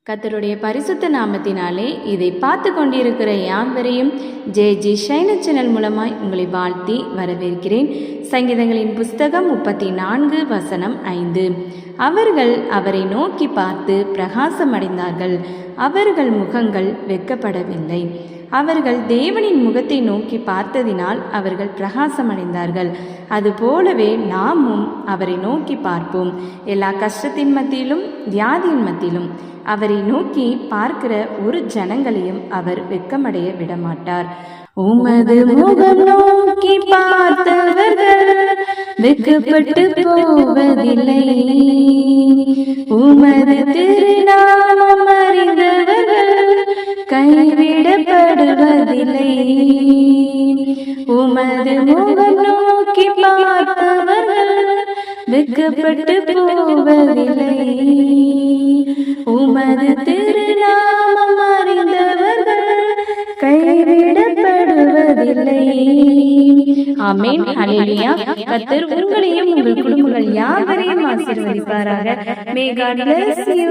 கர்த்தருடைய பரிசுத்த நாமத்தினாலே இதை பார்த்து கொண்டிருக்கிற யாவரையும் ஜே ஷைன சேனல் மூலமாய் உங்களை வாழ்த்தி வரவேற்கிறேன். சங்கீதங்களின் புஸ்தகம் 34:5. அவர்கள் அவரை நோக்கி பார்த்து பிரகாசமடைந்தார்கள், அவர்கள் முகங்கள் வெட்கப்படவில்லை. அவர்கள் தேவனின் முகத்தை நோக்கி பார்த்ததினால் அவர்கள் பிரகாசமடைந்தார்கள். அதுபோலவே நாமும் அவரை நோக்கி பார்ப்போம். எல்லா கஷ்டத்தின் மத்தியிலும் வியாதியின் மத்தியிலும் அவரை நோக்கி பார்க்கிற ஒரு ஜனங்களையும் அவர் வெட்கமடைய விடமாட்டார். உமது முகம் நோக்கி பார்த்தவர்கள் வெட்கப்பட்டு போவதில்லை, உமது திருநாமம் அறிந்தவர்கள் கைவிடப்படுவதில்லை. உமது முகம் நோக்கி பார்த்தவர்கள் வெட்கப்பட்டு போவதில்லை, உமது திருநாமம் அறிந்தவர்கள் கைவிடப்படுவதில்லை. ஆமென், ஹல்லேலூயா. கர்த்தர் உங்களையும் உங்கள் குடும்பங்கள் யாவரையும் ஆசீர்வதிப்பாராக. May God bless you.